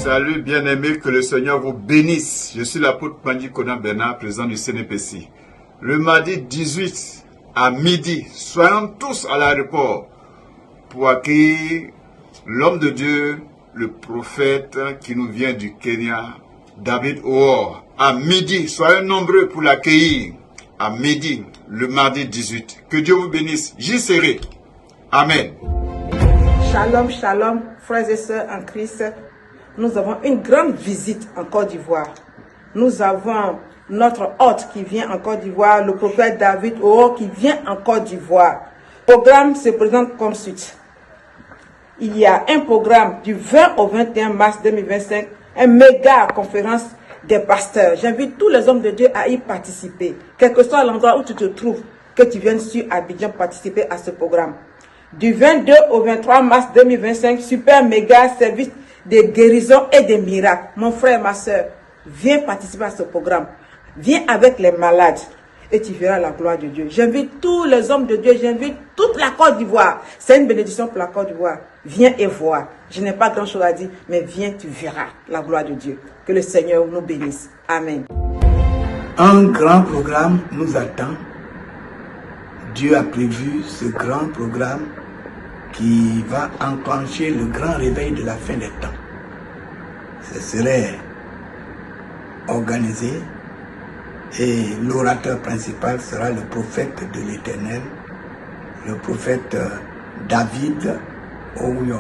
Salut bien-aimés, que le Seigneur vous bénisse. Je suis l'apôtre Pandji Konan Bernard, président du CNPC. Le mardi 18 à midi, soyons tous à l'aéroport pour accueillir l'homme de Dieu, le prophète qui nous vient du Kenya, David Owoh. À midi, soyez nombreux pour l'accueillir. À midi, le mardi 18. Que Dieu vous bénisse. J'y serai. Amen. Shalom, shalom, frères et sœurs en Christ. Nous avons une grande visite en Côte d'Ivoire. Nous avons notre hôte qui vient en Côte d'Ivoire, le prophète David Owoh qui vient en Côte d'Ivoire. Le programme se présente comme suite. Il y a un programme du 20 au 21 mars 2025, une méga conférence des pasteurs. J'invite tous les hommes de Dieu à y participer. Quel que soit l'endroit où tu te trouves, que tu viennes sur Abidjan participer à ce programme. Du 22 au 23 mars 2025, super méga service de guérison et de miracles. Mon frère, ma soeur, viens participer à ce programme. Viens avec les malades et tu verras la gloire de Dieu. J'invite tous les hommes de Dieu, j'invite toute la Côte d'Ivoire. C'est une bénédiction pour la Côte d'Ivoire. Viens et vois. Je n'ai pas grand chose à dire, mais viens, tu verras la gloire de Dieu. Que le Seigneur nous bénisse. Amen. Un grand programme nous attend. Dieu a prévu ce grand programme qui va enclencher le grand réveil de la fin des temps. Ce serait organisé et l'orateur principal sera le prophète de l'Éternel, le prophète David Owoh.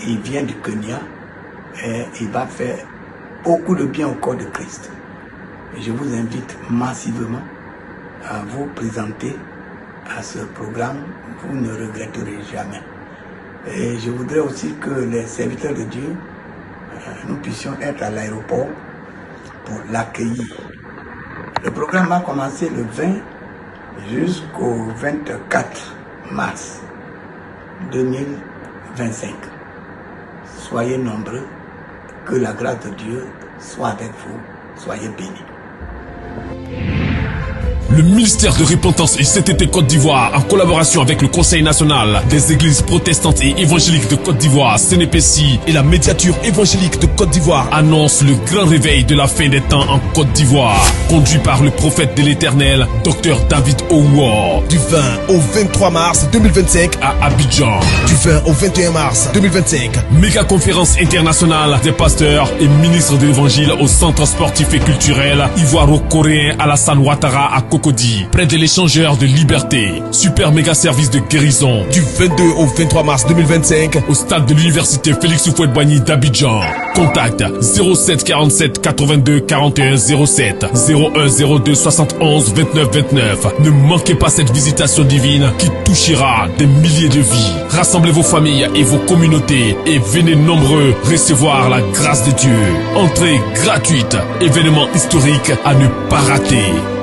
Il vient du Kenya et il va faire beaucoup de bien au corps de Christ. Et je vous invite massivement à vous présenter à ce programme, vous ne regretterez jamais. Et je voudrais aussi que les serviteurs de Dieu, nous puissions être à l'aéroport pour l'accueillir. Le programme va commencer le 20 jusqu'au 24 mars 2025. Soyez nombreux, que la grâce de Dieu soit avec vous, soyez bénis. Le ministère de Repentance et CTT Côte d'Ivoire, en collaboration avec le Conseil national des églises protestantes et évangéliques de Côte d'Ivoire, CNPC, et la médiature évangélique de Côte d'Ivoire, annonce le grand réveil de la fin des temps en Côte d'Ivoire, conduit par le prophète de l'Éternel, Dr David Owoh, du 20 au 23 mars 2025 à Abidjan, du 20 au 21 mars 2025. Méga conférence internationale des pasteurs et ministres de l'Évangile au centre sportif et culturel ivoiro-coréen Alassane Ouattara à Cocody, près de l'échangeur de liberté. Super méga service de guérison du 22 au 23 mars 2025 au stade de l'université Félix Houphouët-Boigny d'Abidjan. Contact 07 47 82 41 07 01 02 71 29 29. Ne manquez pas cette visitation divine qui touchera des milliers de vies. Rassemblez vos familles et vos communautés et venez nombreux recevoir la grâce de Dieu. Entrée gratuite, événement historique à ne pas rater.